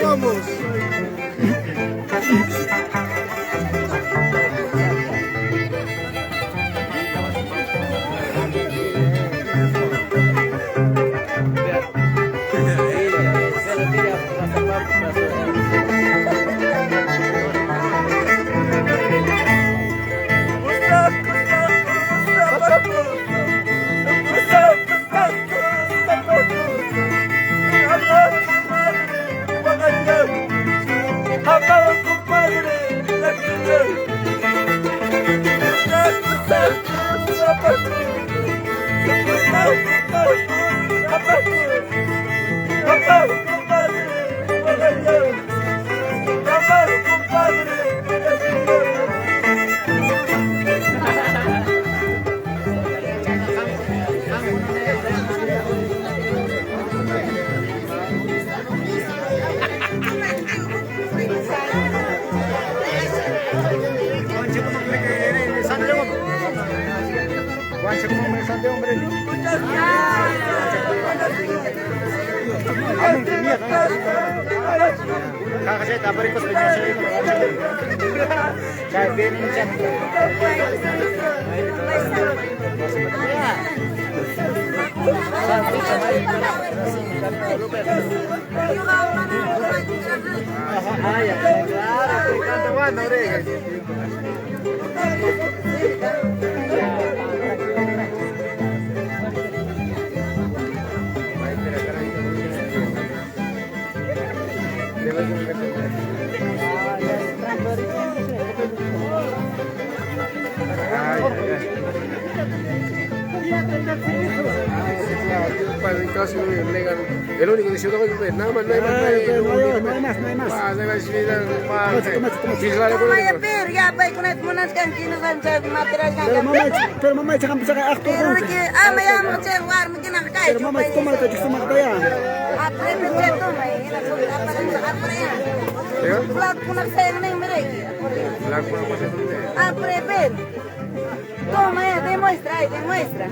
Vamos. El único que se lo voy a nada más, no hay más. No hay más, no hay más. Pero mamá, esa campesa que acto. Pero mamá, ¿cómo le te más allá? Toma, demuestra, demuestra.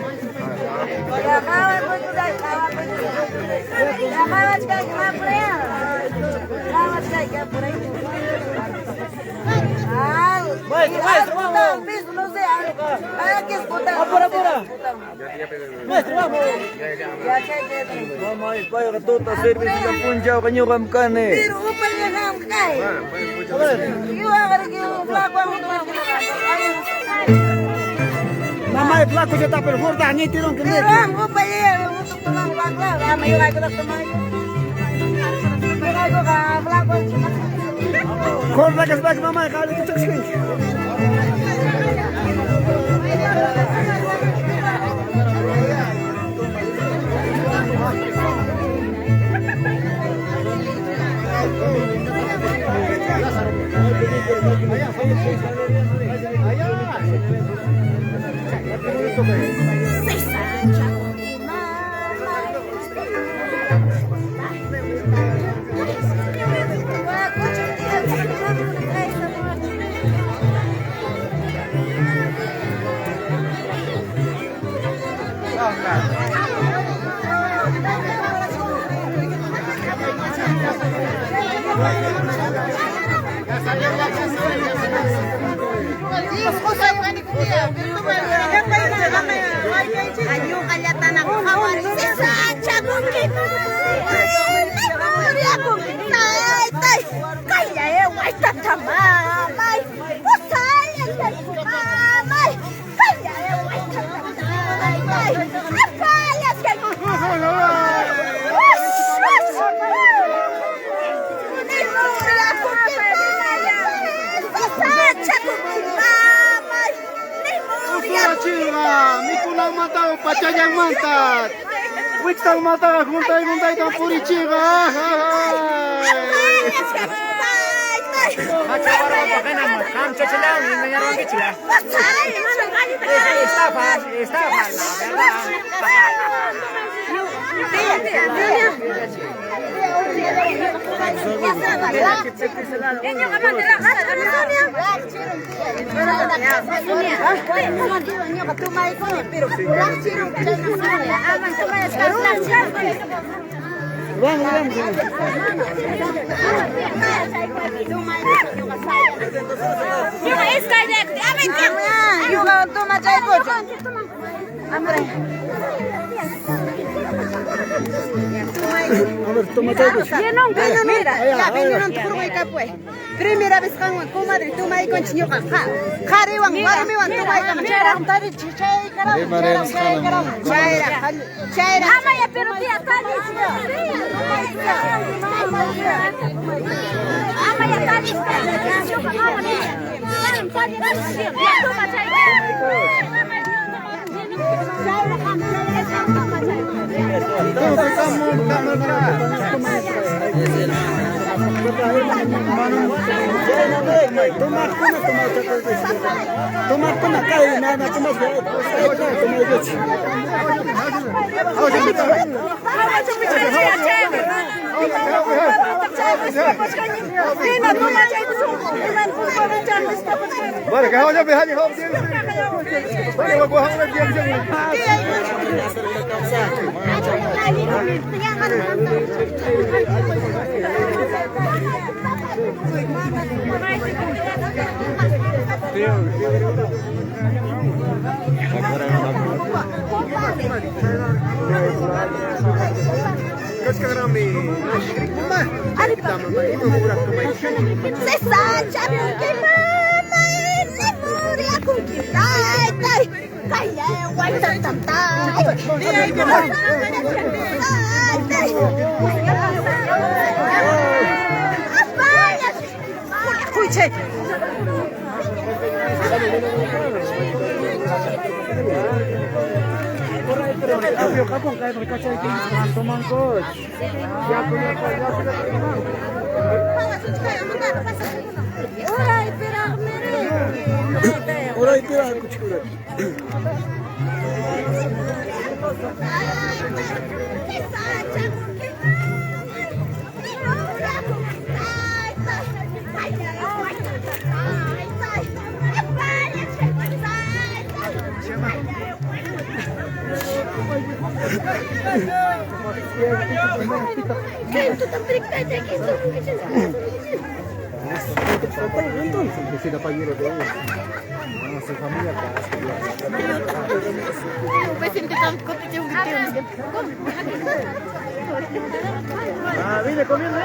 Mamá, el flaco ya está pero gorda, ni tirón que me. Gorda que es back mamá, kali tu taxi. Sim, mamãe, você é mamãe, calla mamãe, apalha que Mikulang mata, pacayang mantat. Wiksang mata, guntai-guntai kang purichiga. Primeira vez que eu comadre tu mai continue com khari wang warmi wang tu mai kam chera tari chichai karam chera ama ya pero dia tadi ama ya tadi Boleh, kau aja behani hom dia. Boleh gua hang dia dia. Vine comiendo.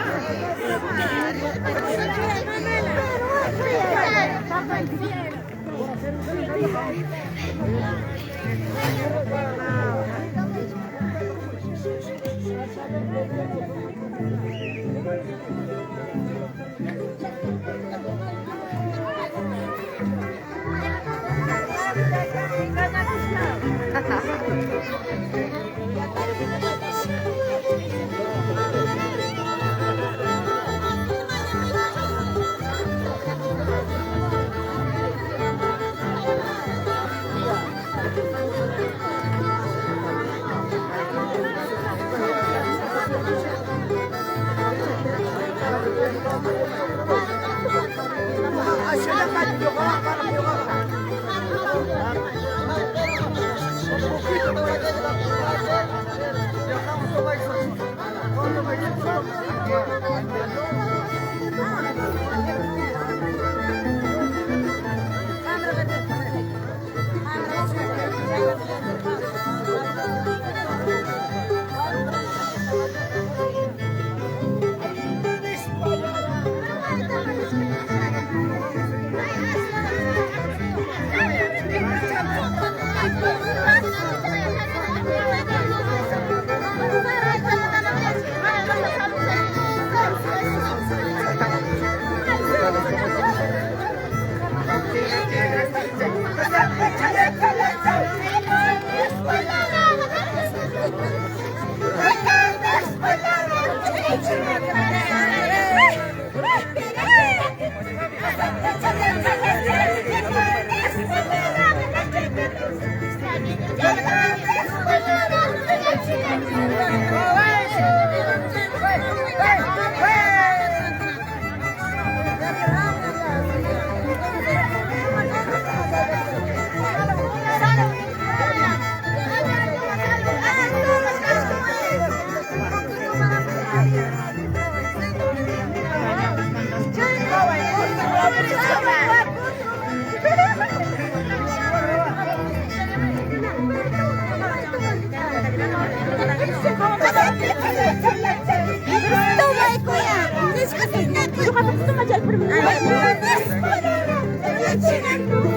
Thank you.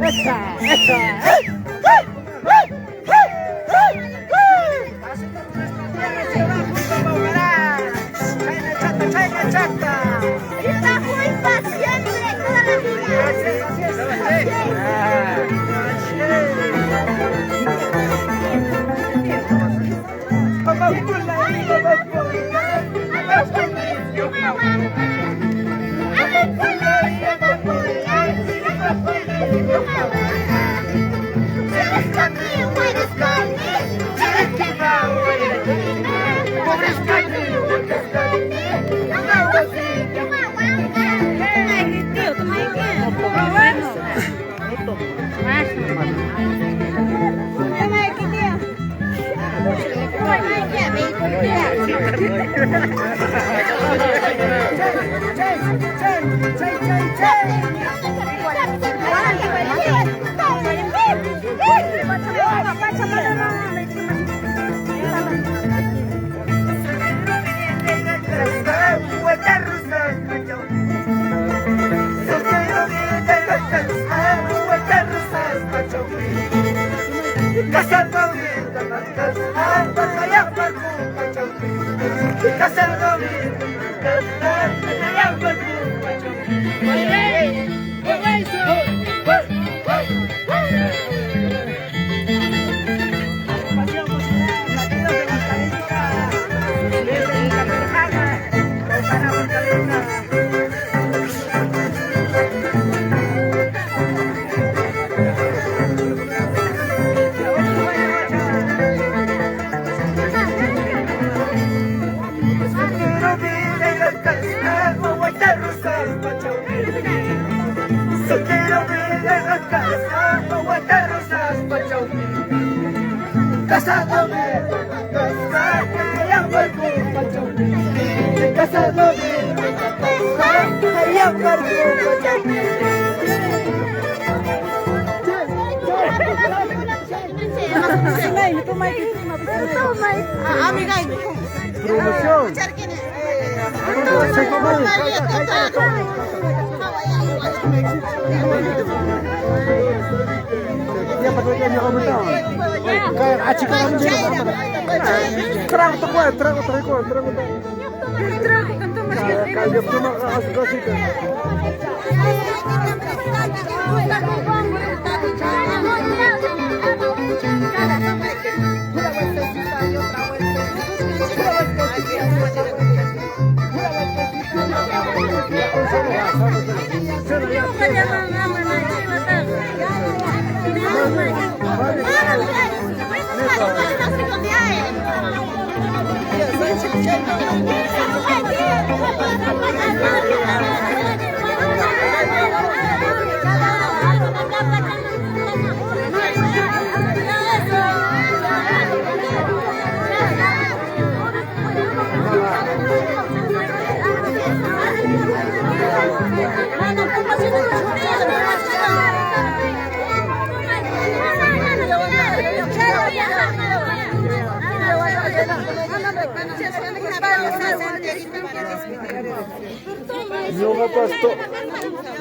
Está muy paciente toda la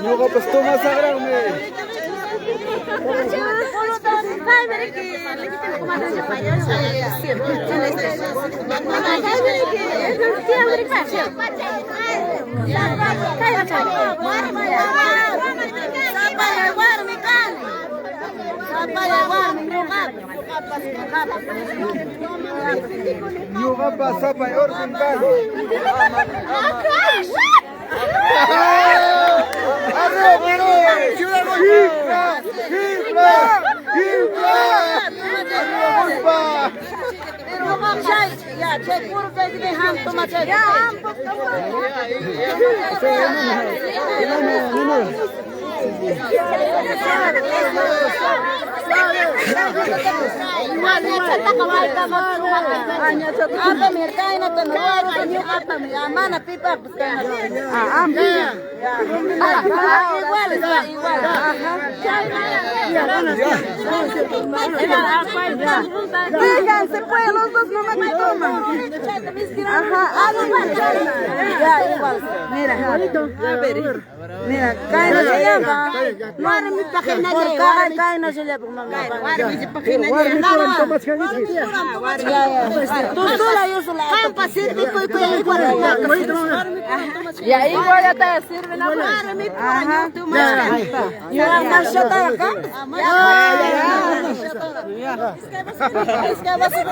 Ñuqa toma sagrarme. Ñuqa pasapay orqunqani. Fíjense, pues los dos no me toman. Ajá, ya, igual. Mira, a ver. Mira, cae no se llama. Mara mi página de cae no se llama. Mara mi página de tú sola, yo sola. Campa sirve con y ahí voy a estar sirve la mara mi página tu más. Yo más acá. Es que vas a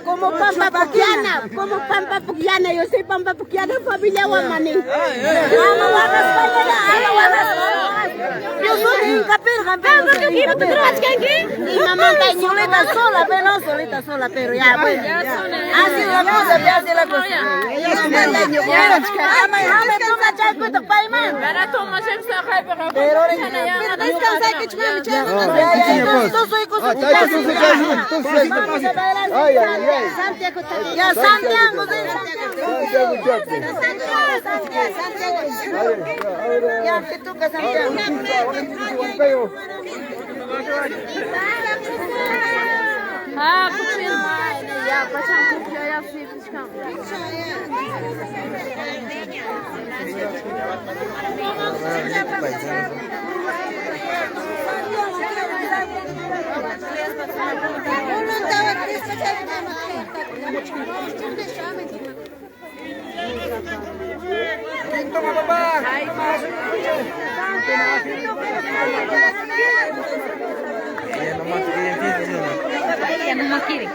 como pampa puquiana, yo soy pampa puquiana, familia Guamaní. Yo soy un capirga, y mamá está solita sola, pero ya, bueno. Así la cosa, así la cosa. Pero descansa que ya Santiago, ya que tú que Santiago. Ah, ya pasamos ya Toma papá. Ella no más quiere.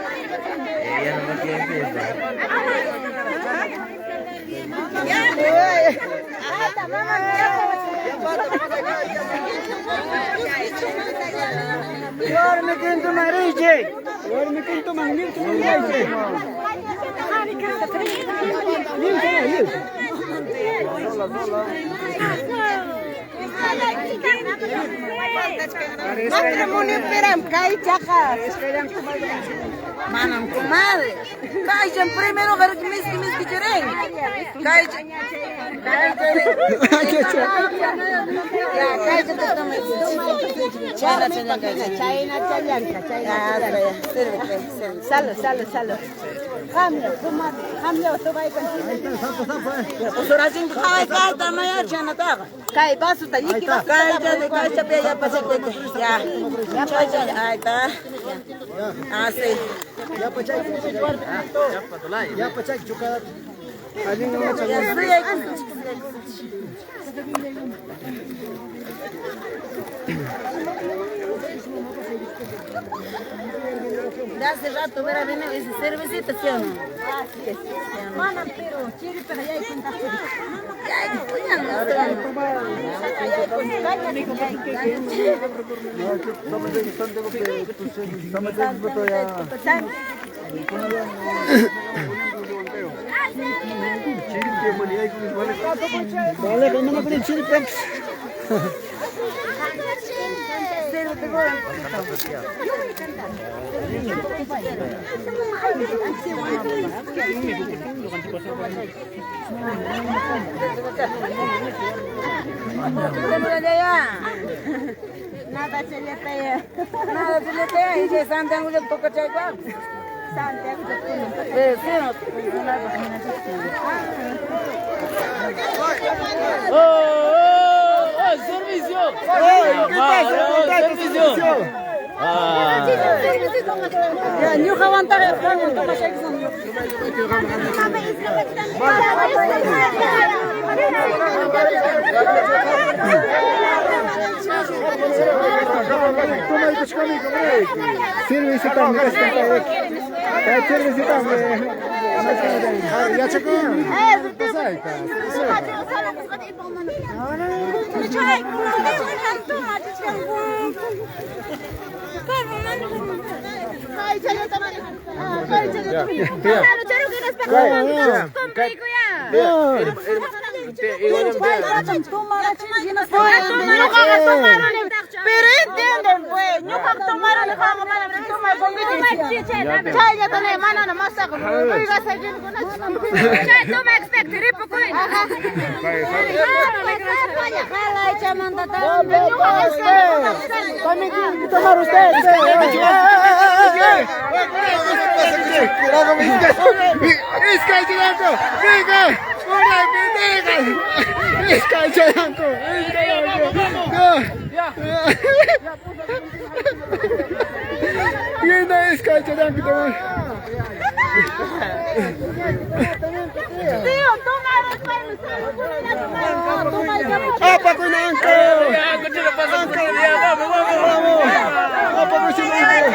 Duerme con tu mariche. Duerme con tu mariche. Matrimonio peram, kai chaka. Manam comadre. Kai jam primero ver mis kicheren. Kai Salo. Cambio, tú vas con. Usurajin kai carta maya chana ta. Kai basu ta yiki ba. Kai chape ya pase ya. Ya pase ahí está. Así. Ya pachai chuka. Alin no De hace rato hubiera venido ese cervecita, ¿sí o no? Mana, pero quiere para allá y contar. Vale, cuando me ponen chile pex. Nada se le pega. Y que Santiago le toca igual. Santiago le servicio! Ya, ni aguantar el juego, toma Servisi tam, servisi tam. Ya çekiyor. Pero entienden, pues. Yo cuando tomaron el juego, van a tomar con Chai, ya tenés mano en masa. No digas a quien con eso. Chai, toma expect, ripo con eso. Tomar ustedes. Apa ko na angko? Ako sila pasok ko niya. Vamos. Apa ko si angko?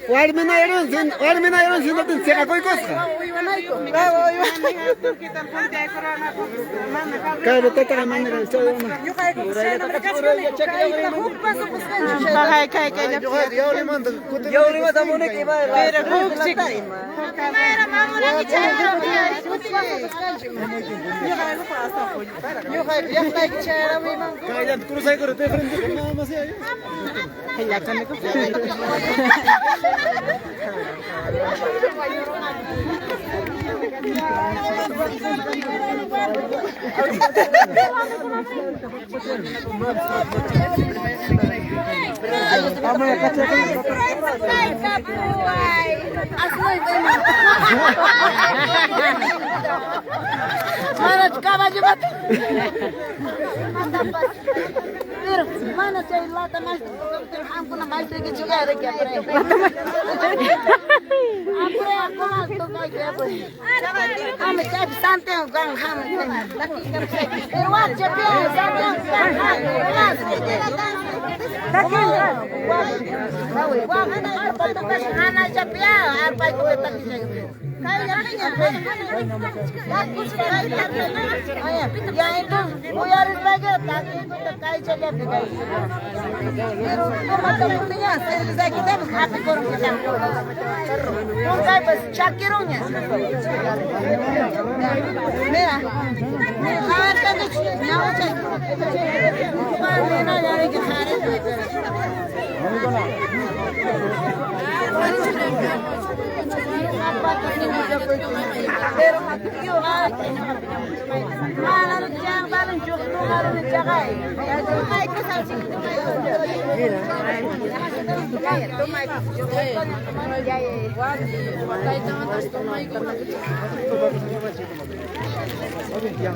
Warminayaron sinatin siya koy koska. Kaya tata ka man rin sa iyo. Kaya krusay ko rete frente ko na masaya. Kaya kan ko. Pero mana cai lata mas हमको ना माइक के जुगाड़ रे क्या करे आपरे mas तो काय क्या करे हम चाय शांति हो गंग हम लकी कर से वाच जब शांति वाह खाना जब यार पाई को तक ya itu uyaris lagi tapi itu terkait saja dengan pero macam punya saya kita hati korang kita mungkin pas cakirunya mira kawan kan nyawa cek bukan mana dari kemarin pero matiyo mana yang paling cukup kalau dijagai ya tumai ko sa tumai ko tumai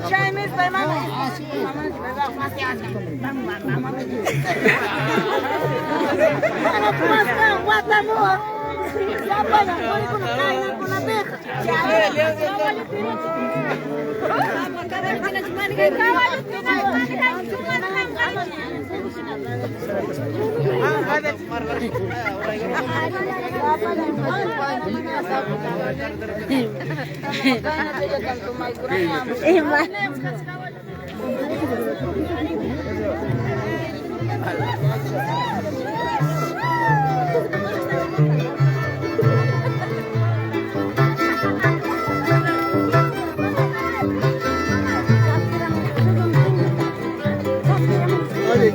Chai mis mana masih ada mana tuas kan watamu siapa yang boleh kuna beca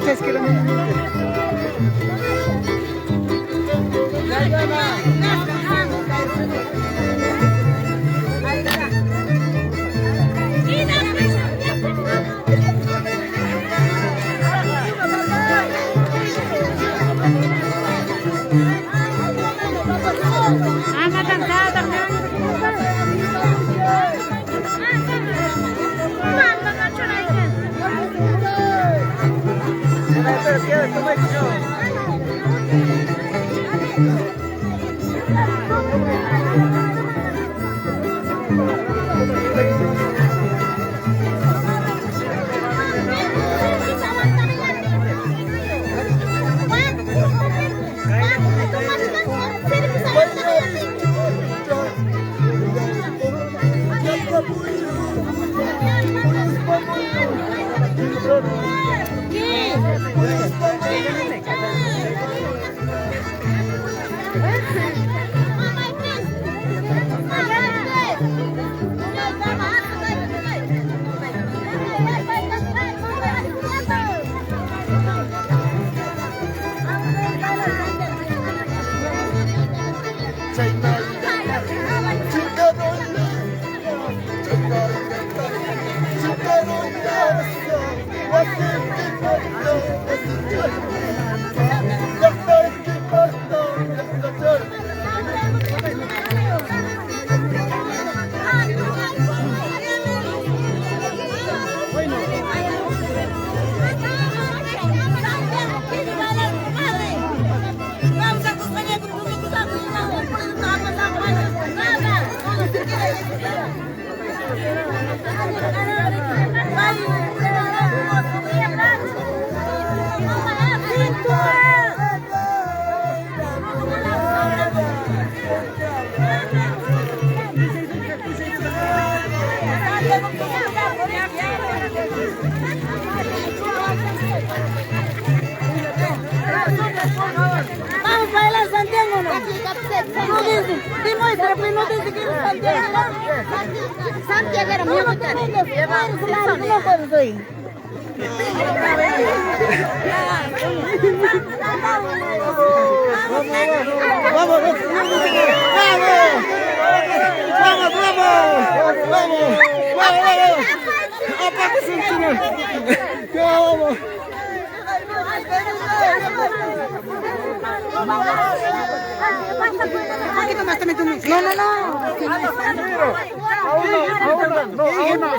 Qu'est-ce qu'elle a mis?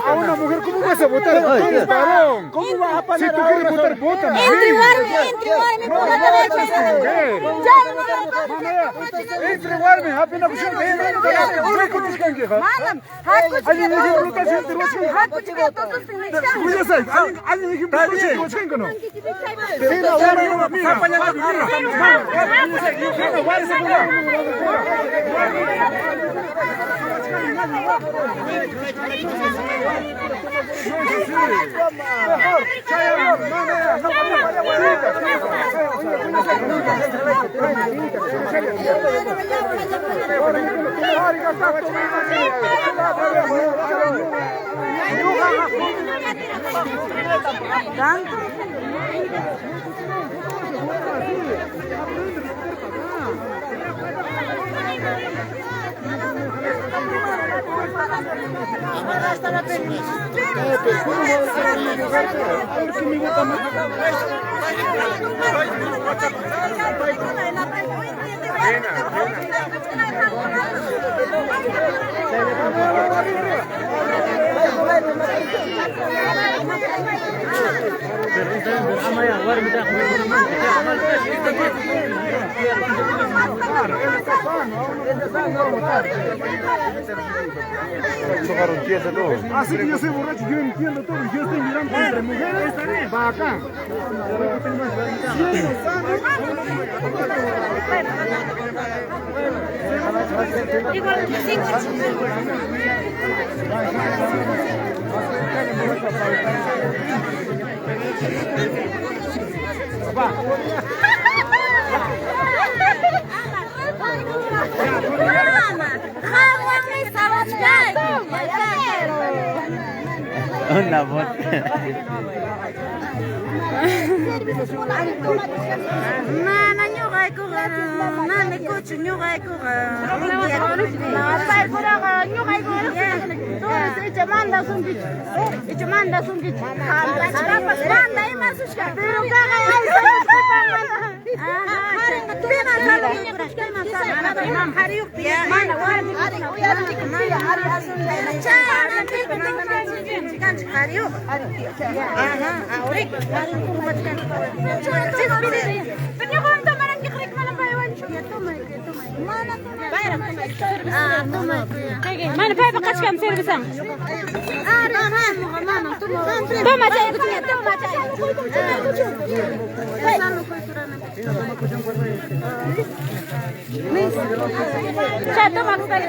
A una mujer, ¿cómo vas a votar? Tú eres varón. ¿Cómo vas a parar? Si tú quieres votar, vota. Entregarme, apenas kushun beğenmedim. Buraya konuşkan ki. Aynı ne gibi rotasyon terörçün. Bu yasak. Aynı ne gibi rotasyon kono. Sena var mı? Sapanya var mı? Var Así que yo soy borracho, yo entiendo todo. Yo estoy mirando entre mujeres para acá. Una voz. Nana nyugai ko nana coach nyugai ko na sai pura ga nyugai ko to se chamanda sumbi manda imasushka pero kaga Mana pai bakas kam servisam. Toma cai, toma cai. Cai, toma sekali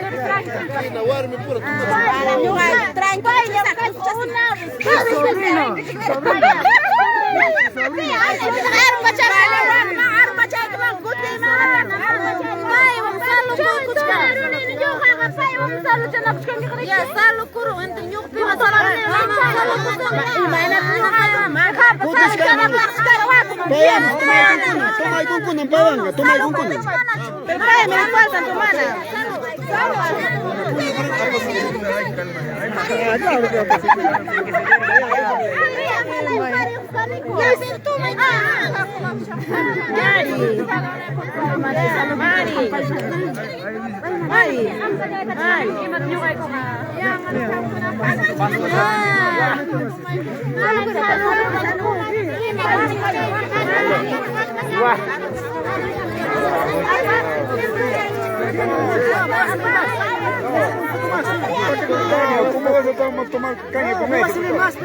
¿Cómo vas a tomar caña con eso? Más.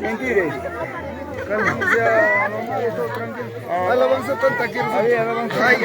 Mentira. Calma, ya, normal, todo tranquilo. Alabanza tanta quiero. Ay.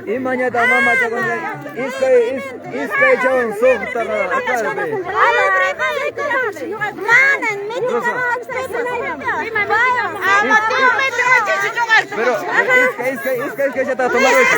Imanya da mama jago iskay jawn sohtar akarbe. Pero iskay ya está tomando eso.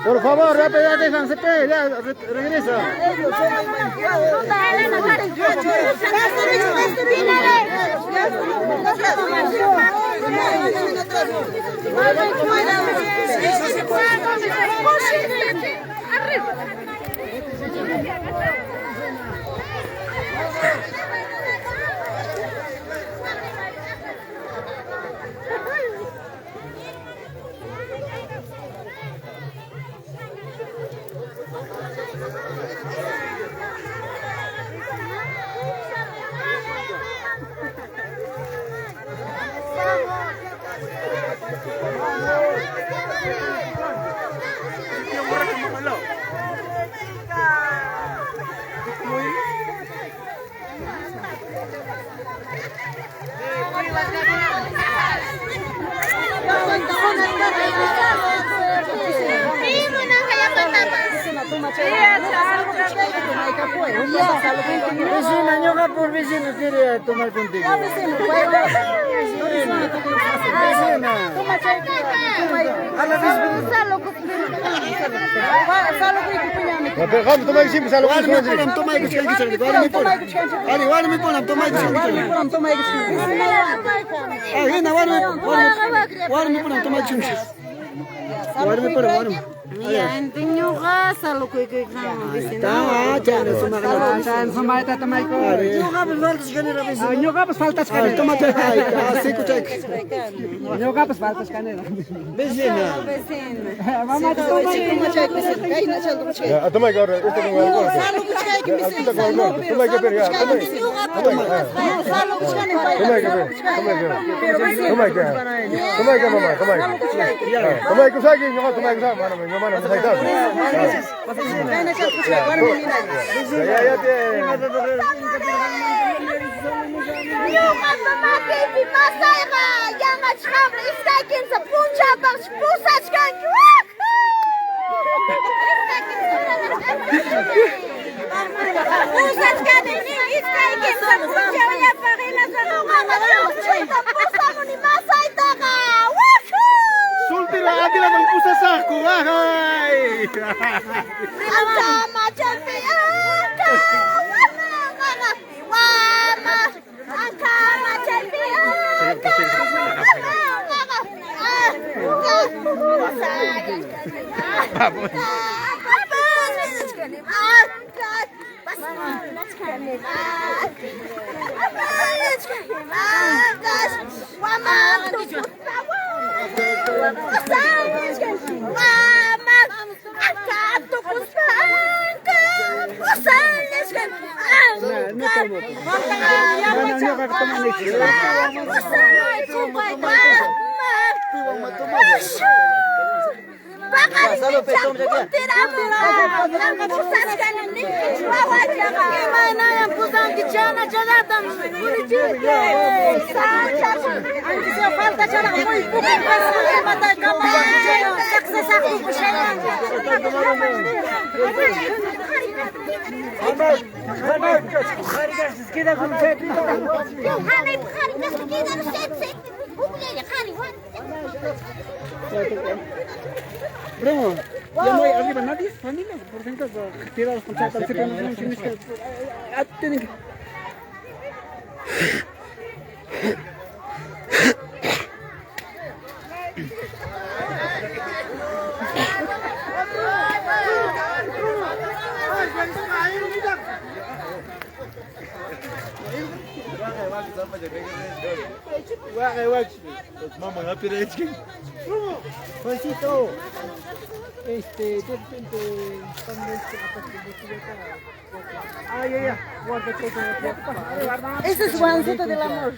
Por favor, rápido, déjense, ya, regresa. Vecina, ñoqa por vecino quería tomar contigo. Vecina. A la vez. Vamos, toma que siempre salo. Vale, toma que siempre salo. Vale, me ponen, toma que siempre salo. Ah, hina, vale, me ponen, toma que siempre salo. Vale, me ponen. Ya, enteño gasa lo que Tá, chana, Sumaita tamaiko. Ñoqa pues faltas canela. Toma, así escucha. Ñoqa pues faltas canela. Vecina. Mamá, Toma que ahora, esto con algo. Toma que ver, ya. Toma que usagi, no toma que usagi, mano, no mano, no sai tal. Ya te. Sultira adila ng pusa sako. Ay. Primo, ya no hay arriba nadie, familia, por dentro, tirados con chata, siempre nos tienes que... Tienen que... Mama, ya pirechki. Juancito, de repente, Ese es Juancito del amor.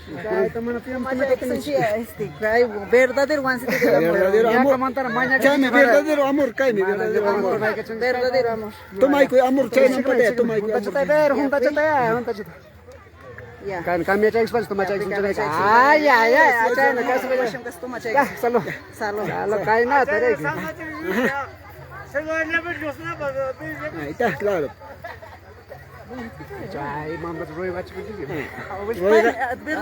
Verdadero Juancito del amor. Verdadero amor. Chame, verdadero amor, caime, verdadero amor. Verdadero amor. Toma y amor, chame, pate, toma y Junta chata. Kan kami aja ekspres toma cek sunjai. Ya, aja na kasi kaya. Ya, salo. Salo kaya na tere. Ahí está, claro. Chai, mama Roy baca begitu.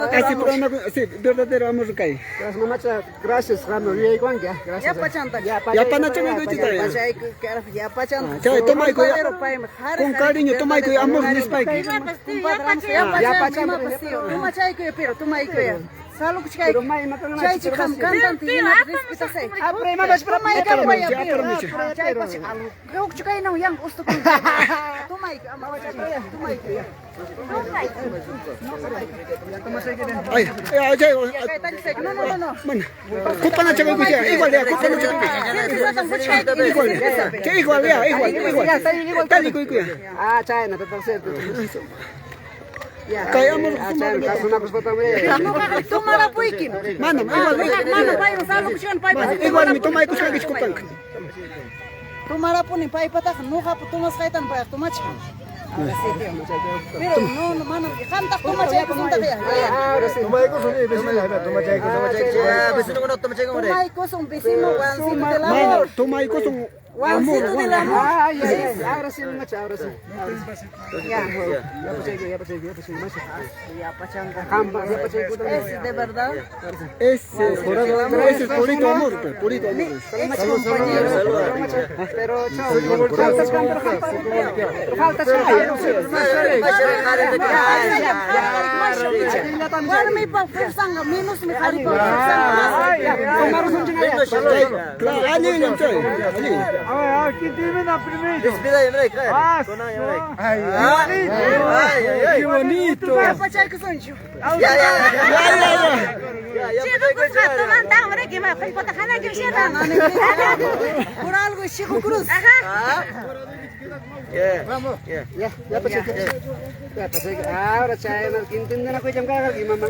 Casi pernah, sí, verdadero amor cae. Gracias mama, gracias kami riai kwan ya. Ya pachanta. Ya pana chame kuchita ya. Ya pachanta. Chai, toma y con cariño, toma y amor nispaki. Ya pachanta. Toma chay que pero toma y que. Salo que chay. Chay chikam cantante y na respeta sei. Apre mama espera Toma y que voy a pero. Chay Pero pachi. Creo que chay não yang usto com. Toma y que ama chay. Toma y que. Ay, No. mana? Kupa na chame kuchita. Igual ya, kupa na chame. Igual ya. Tali kuya. Ah, chai na tetap set. Kaya amor, Chai na kaso na kuspa me. Toma la puikin. mana, igual. Mana pai salo que chan pai. Igual mi toma y kuchita kupan. Toma la punin pai patah no hapo toma skaitan pai toma chan. Pero no, mano, canta toma chay con ta ya. Toma y kusun ni vecino ya, toma chay. Toma y con un vecino Juancito del amor. Mana, toma y kusun Juancito del amor. Ay, ay, ay. Ahora sí, macho, ahora sí. Ya, ya pasé, macho. Ya, pachanga. Jamba, ya pasé, Es de verdad. ese es purito amor, purito amor. Salud, Pero, chao, falta Qué bonito. Por algo es Chico Cruz. Ya pasé. Ahora, chay, no entienden ako jam kakal gimana.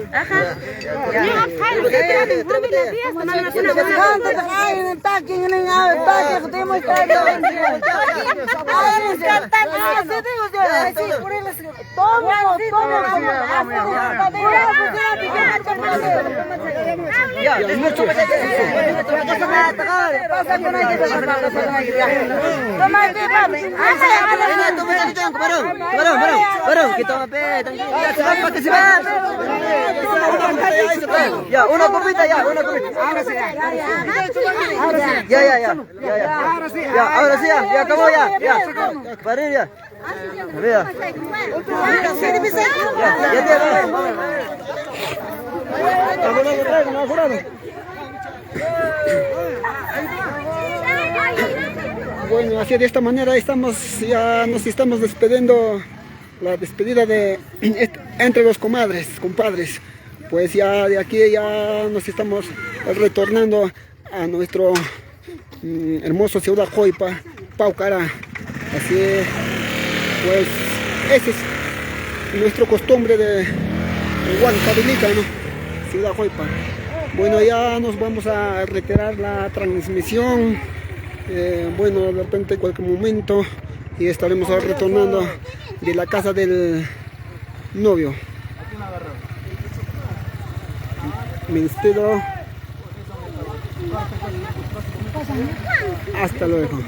Barang, kita ngapain? Ya, una copita ya, una copita. Ahora sí, Ya. Ahora sí, ya, acabó ya. Parir ya. Vea. Bueno, así de esta manera ya nos estamos despidiendo, la despedida de entre los compadres. Pues ya de aquí ya nos estamos retornando a nuestro hermoso ciudad Joipa, Paucará. Así pues esa es nuestra costumbre de Huancavelica, ¿no? Ciudad Joipa. Bueno, ya nos vamos a retirar la transmisión. Bueno, de repente en cualquier momento y estaremos retornando de la casa del novio. Me despido. Hasta luego.